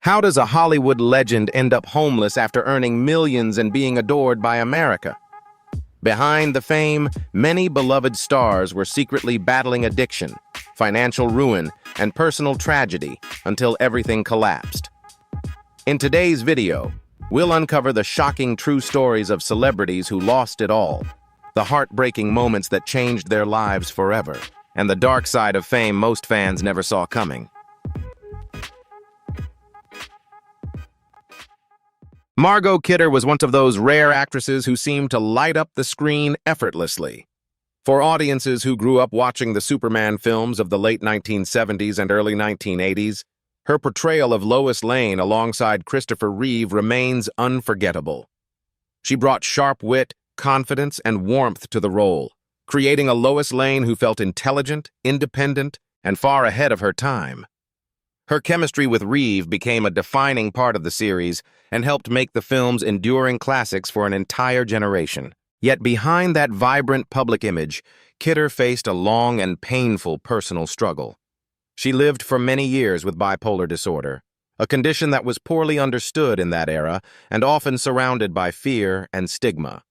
How does a Hollywood legend end up homeless after earning millions and being adored by America? Behind the fame, many beloved stars were secretly battling addiction, financial ruin, and personal tragedy until everything collapsed. In today's video, we'll uncover the shocking true stories of celebrities who lost it all, the heartbreaking moments that changed their lives forever, and the dark side of fame most fans never saw coming. Margot Kidder was one of those rare actresses who seemed to light up the screen effortlessly. For audiences who grew up watching the Superman films of the late 1970s and early 1980s, her portrayal of Lois Lane alongside Christopher Reeve remains unforgettable. She brought sharp wit, confidence, and warmth to the role, creating a Lois Lane who felt intelligent, independent, and far ahead of her time. Her chemistry with Reeve became a defining part of the series and helped make the films enduring classics for an entire generation. Yet behind that vibrant public image, Kidder faced a long and painful personal struggle. She lived for many years with bipolar disorder, a condition that was poorly understood in that era and often surrounded by fear and stigma.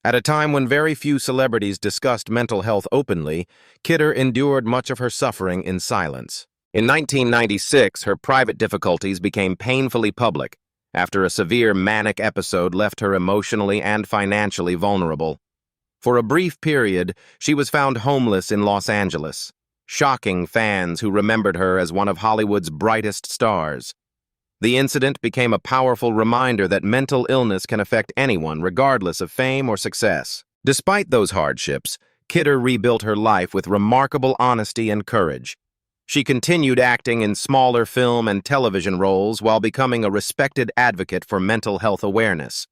At a time when very few celebrities discussed mental health openly, Kidder endured much of her suffering in silence. In 1996, her private difficulties became painfully public after a severe manic episode left her emotionally and financially vulnerable. For a brief period, she was found homeless in Los Angeles, shocking fans who remembered her as one of Hollywood's brightest stars. The incident became a powerful reminder that mental illness can affect anyone regardless of fame or success. Despite those hardships, Kidder rebuilt her life with remarkable honesty and courage. She continued acting in smaller film and television roles while becoming a respected advocate for mental health awareness.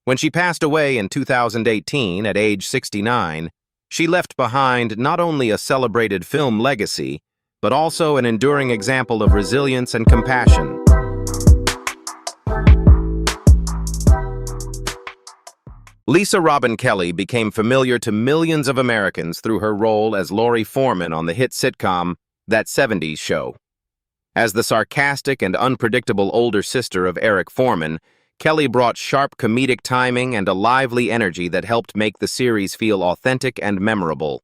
When she passed away in 2018 at age 69, she left behind not only a celebrated film legacy, but also an enduring example of resilience and compassion. Lisa Robin Kelly became familiar to millions of Americans through her role as Lori Foreman on the hit sitcom That 70s Show. As the sarcastic and unpredictable older sister of Eric Foreman, Kelly brought sharp comedic timing and a lively energy that helped make the series feel authentic and memorable.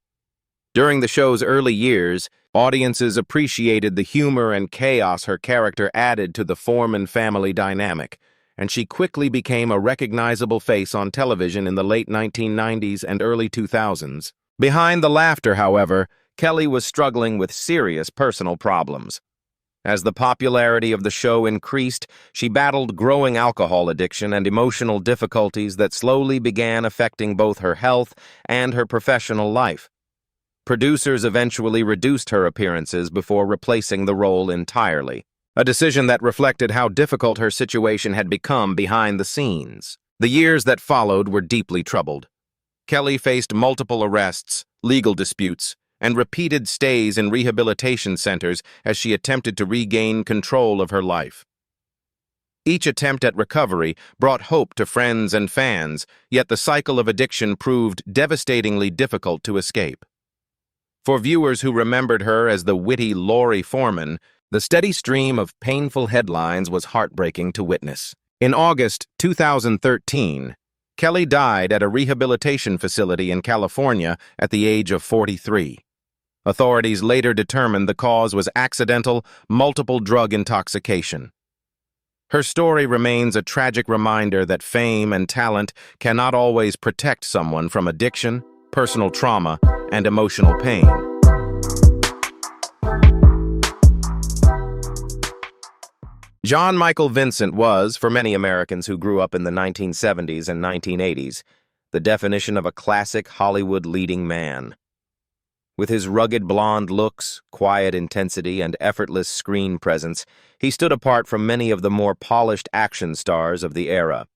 During the show's early years, audiences appreciated the humor and chaos her character added to the Foreman family dynamic, and she quickly became a recognizable face on television in the late 1990s and early 2000s. Behind the laughter, however, Kelly was struggling with serious personal problems. As the popularity of the show increased, she battled growing alcohol addiction and emotional difficulties that slowly began affecting both her health and her professional life. Producers eventually reduced her appearances before replacing the role entirely, a decision that reflected how difficult her situation had become behind the scenes. The years that followed were deeply troubled. Kelly faced multiple arrests, legal disputes, and repeated stays in rehabilitation centers as she attempted to regain control of her life. Each attempt at recovery brought hope to friends and fans, yet the cycle of addiction proved devastatingly difficult to escape. For viewers who remembered her as the witty Lori Foreman, the steady stream of painful headlines was heartbreaking to witness. In August 2013, Kelly died at a rehabilitation facility in California at the age of 43. Authorities later determined the cause was accidental, multiple drug intoxication. Her story remains a tragic reminder that fame and talent cannot always protect someone from addiction, personal trauma, and emotional pain. John Michael Vincent was, for many Americans who grew up in the 1970s and 1980s, the definition of a classic Hollywood leading man. With his rugged blonde looks, quiet intensity, and effortless screen presence, he stood apart from many of the more polished action stars of the era.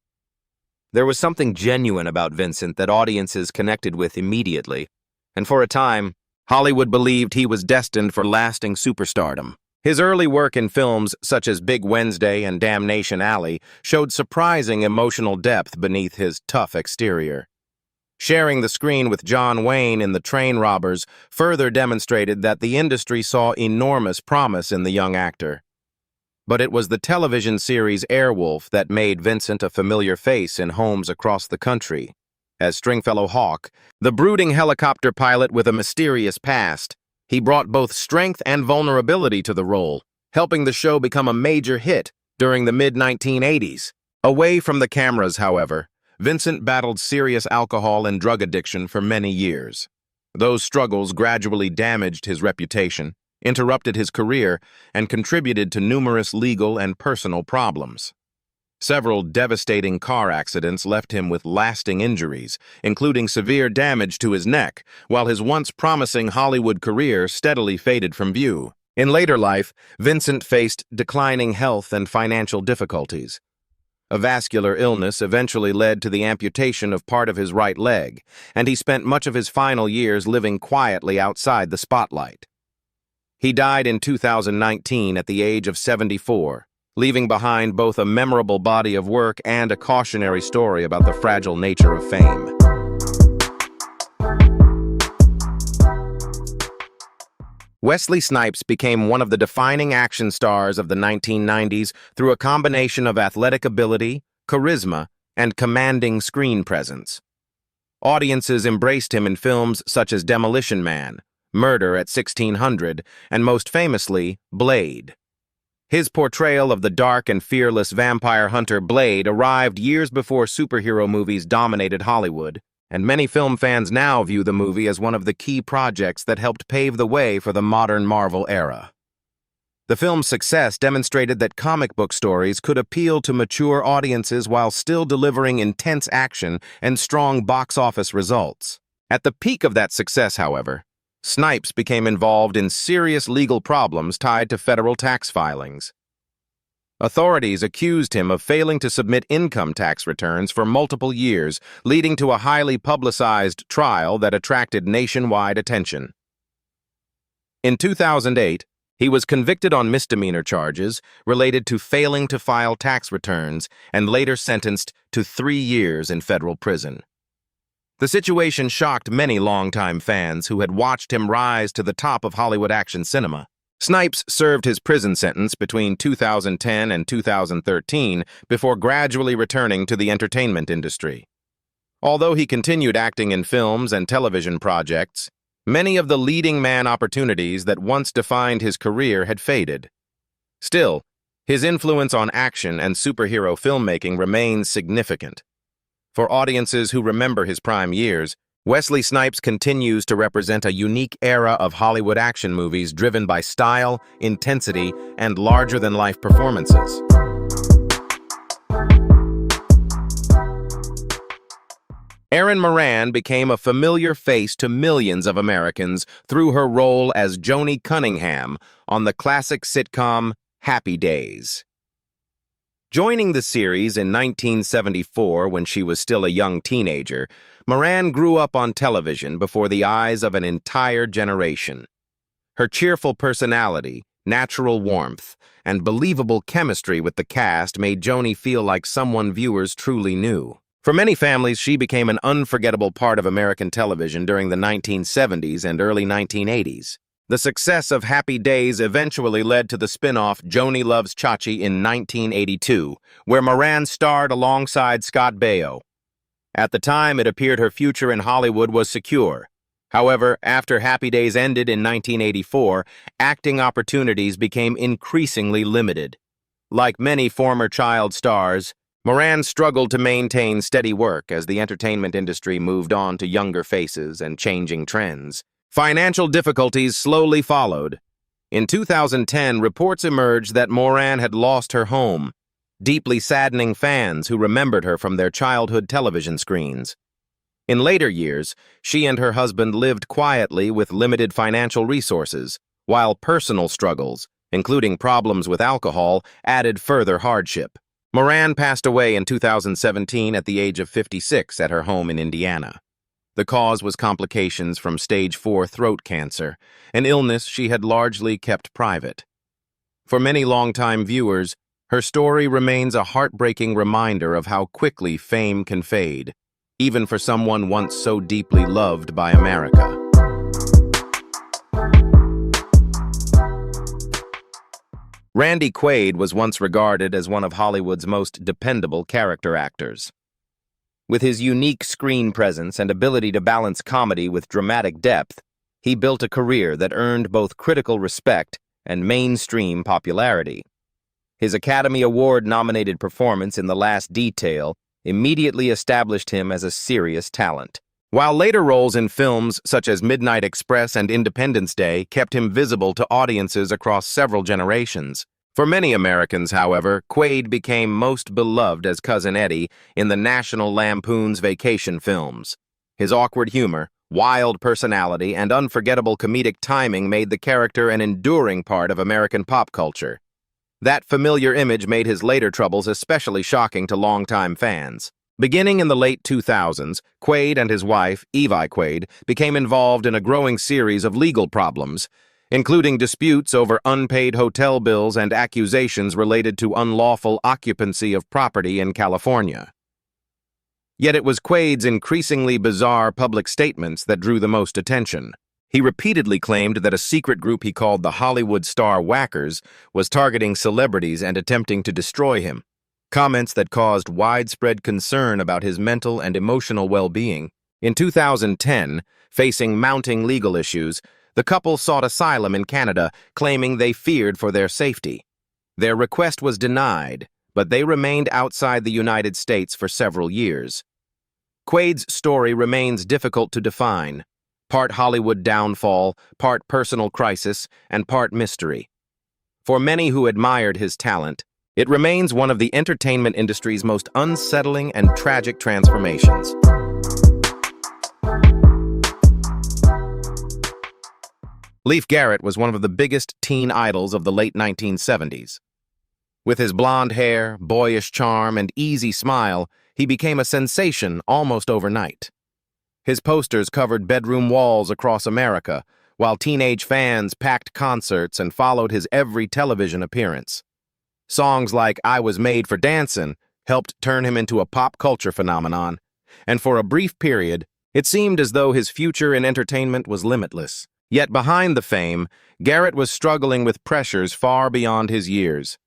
There was something genuine about Vincent that audiences connected with immediately, and for a time, Hollywood believed he was destined for lasting superstardom. His early work in films such as Big Wednesday and Damnation Alley showed surprising emotional depth beneath his tough exterior. Sharing the screen with John Wayne in The Train Robbers further demonstrated that the industry saw enormous promise in the young actor. But it was the television series Airwolf that made Vincent a familiar face in homes across the country. As Stringfellow Hawk, the brooding helicopter pilot with a mysterious past, he brought both strength and vulnerability to the role, helping the show become a major hit during the mid-1980s. Away from the cameras, however, Vincent battled serious alcohol and drug addiction for many years. Those struggles gradually damaged his reputation, interrupted his career, and contributed to numerous legal and personal problems. Several devastating car accidents left him with lasting injuries, including severe damage to his neck, while his once promising Hollywood career steadily faded from view. In later life, Vincent faced declining health and financial difficulties. A vascular illness eventually led to the amputation of part of his right leg, and he spent much of his final years living quietly outside the spotlight. He died in 2019 at the age of 74, leaving behind both a memorable body of work and a cautionary story about the fragile nature of fame. Wesley Snipes became one of the defining action stars of the 1990s through a combination of athletic ability, charisma, and commanding screen presence. Audiences embraced him in films such as Demolition Man, Murder at 1600, and most famously, Blade. His portrayal of the dark and fearless vampire hunter Blade arrived years before superhero movies dominated Hollywood, and many film fans now view the movie as one of the key projects that helped pave the way for the modern Marvel era. The film's success demonstrated that comic book stories could appeal to mature audiences while still delivering intense action and strong box office results. At the peak of that success, however, Snipes became involved in serious legal problems tied to federal tax filings. Authorities accused him of failing to submit income tax returns for multiple years, leading to a highly publicized trial that attracted nationwide attention. In 2008, he was convicted on misdemeanor charges related to failing to file tax returns and later sentenced to 3 years in federal prison. The situation shocked many longtime fans who had watched him rise to the top of Hollywood action cinema. Snipes served his prison sentence between 2010 and 2013 before gradually returning to the entertainment industry. Although he continued acting in films and television projects, many of the leading man opportunities that once defined his career had faded. Still, his influence on action and superhero filmmaking remains significant. For audiences who remember his prime years, Wesley Snipes continues to represent a unique era of Hollywood action movies driven by style, intensity, and larger-than-life performances. Erin Moran became a familiar face to millions of Americans through her role as Joni Cunningham on the classic sitcom Happy Days. Joining the series in 1974 when she was still a young teenager, Moran grew up on television before the eyes of an entire generation. Her cheerful personality, natural warmth, and believable chemistry with the cast made Joni feel like someone viewers truly knew. For many families, she became an unforgettable part of American television during the 1970s and early 1980s. The success of Happy Days eventually led to the spin-off Joni Loves Chachi in 1982, where Moran starred alongside Scott Baio. At the time, it appeared her future in Hollywood was secure. However, after Happy Days ended in 1984, acting opportunities became increasingly limited. Like many former child stars, Moran struggled to maintain steady work as the entertainment industry moved on to younger faces and changing trends. Financial difficulties slowly followed. In 2010, reports emerged that Moran had lost her home, deeply saddening fans who remembered her from their childhood television screens. In later years, she and her husband lived quietly with limited financial resources, while personal struggles, including problems with alcohol, added further hardship. Moran passed away in 2017 at the age of 56 at her home in Indiana. The cause was complications from stage 4 throat cancer, an illness she had largely kept private. For many longtime viewers, her story remains a heartbreaking reminder of how quickly fame can fade, even for someone once so deeply loved by America. Randy Quaid was once regarded as one of Hollywood's most dependable character actors. With his unique screen presence and ability to balance comedy with dramatic depth, he built a career that earned both critical respect and mainstream popularity. His Academy Award-nominated performance in The Last Detail immediately established him as a serious talent, while later roles in films such as Midnight Express and Independence Day kept him visible to audiences across several generations. For many Americans, however, Quaid became most beloved as Cousin Eddie in the National Lampoon's Vacation films. His awkward humor, wild personality, and unforgettable comedic timing made the character an enduring part of American pop culture. That familiar image made his later troubles especially shocking to longtime fans. Beginning in the late 2000s, Quaid and his wife, Evie Quaid, became involved in a growing series of legal problems, including disputes over unpaid hotel bills and accusations related to unlawful occupancy of property in California. Yet it was Quaid's increasingly bizarre public statements that drew the most attention. He repeatedly claimed that a secret group he called the Hollywood Star Whackers was targeting celebrities and attempting to destroy him, comments that caused widespread concern about his mental and emotional well-being. In 2010, facing mounting legal issues, the couple sought asylum in Canada, claiming they feared for their safety. Their request was denied, but they remained outside the United States for several years. Quaid's story remains difficult to define, part Hollywood downfall, part personal crisis, and part mystery. For many who admired his talent, it remains one of the entertainment industry's most unsettling and tragic transformations. Leif Garrett was one of the biggest teen idols of the late 1970s. With his blonde hair, boyish charm, and easy smile, he became a sensation almost overnight. His posters covered bedroom walls across America, while teenage fans packed concerts and followed his every television appearance. Songs like "I Was Made for Dancin'" helped turn him into a pop culture phenomenon, and for a brief period, it seemed as though his future in entertainment was limitless. Yet behind the fame, Garrett was struggling with pressures far beyond his years.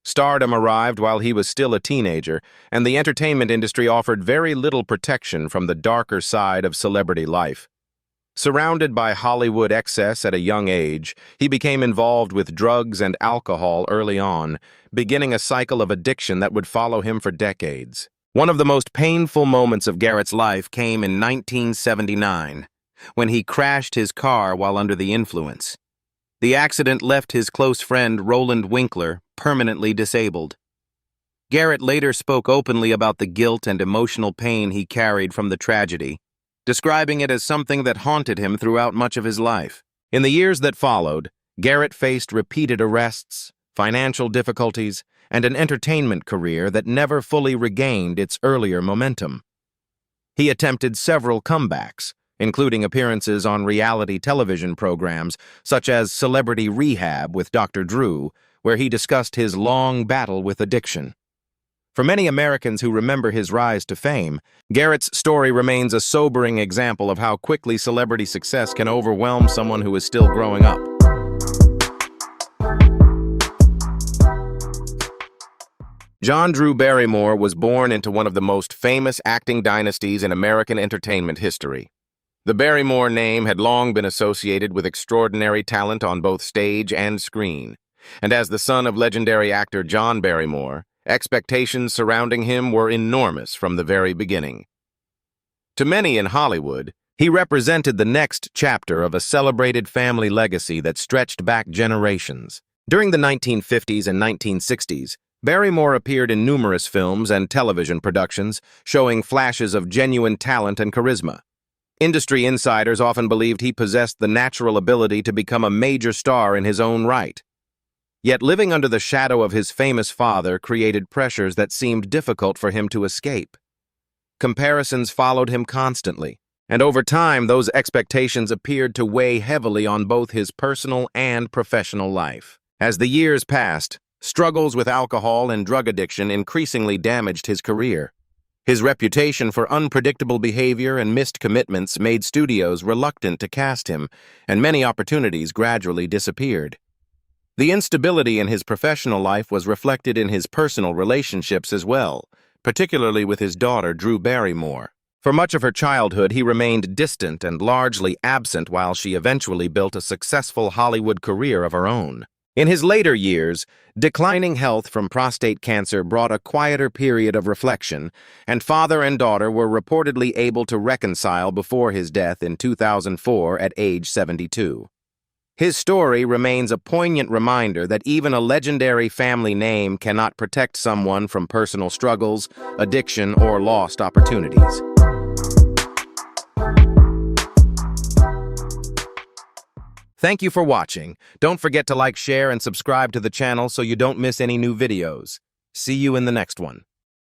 Stardom arrived while he was still a teenager, and the entertainment industry offered very little protection from the darker side of celebrity life. Surrounded by Hollywood excess at a young age, he became involved with drugs and alcohol early on, beginning a cycle of addiction that would follow him for decades. One of the most painful moments of Garrett's life came in 1979, when he crashed his car while under the influence. The accident left his close friend Roland Winkler permanently disabled. Garrett later spoke openly about the guilt and emotional pain he carried from the tragedy, describing it as something that haunted him throughout much of his life. In the years that followed, Garrett faced repeated arrests, financial difficulties, and an entertainment career that never fully regained its earlier momentum. He attempted several comebacks, including appearances on reality television programs such as Celebrity Rehab with Dr. Drew, where he discussed his long battle with addiction. For many Americans who remember his rise to fame, Garrett's story remains a sobering example of how quickly celebrity success can overwhelm someone who is still growing up. John Drew Barrymore was born into one of the most famous acting dynasties in American entertainment history. The Barrymore name had long been associated with extraordinary talent on both stage and screen, and as the son of legendary actor John Barrymore, expectations surrounding him were enormous from the very beginning. To many in Hollywood, he represented the next chapter of a celebrated family legacy that stretched back generations. During the 1950s and 1960s, Barrymore appeared in numerous films and television productions, showing flashes of genuine talent and charisma. Industry insiders often believed he possessed the natural ability to become a major star in his own right. Yet living under the shadow of his famous father created pressures that seemed difficult for him to escape. Comparisons followed him constantly, and over time those expectations appeared to weigh heavily on both his personal and professional life. As the years passed, struggles with alcohol and drug addiction increasingly damaged his career. His reputation for unpredictable behavior and missed commitments made studios reluctant to cast him, and many opportunities gradually disappeared. The instability in his professional life was reflected in his personal relationships as well, particularly with his daughter, Drew Barrymore. For much of her childhood, he remained distant and largely absent while she eventually built a successful Hollywood career of her own. In his later years, declining health from prostate cancer brought a quieter period of reflection, and father and daughter were reportedly able to reconcile before his death in 2004 at age 72. His story remains a poignant reminder that even a legendary family name cannot protect someone from personal struggles, addiction, or lost opportunities. Thank you for watching. Don't forget to like, share, and subscribe to the channel so you don't miss any new videos. See you in the next one.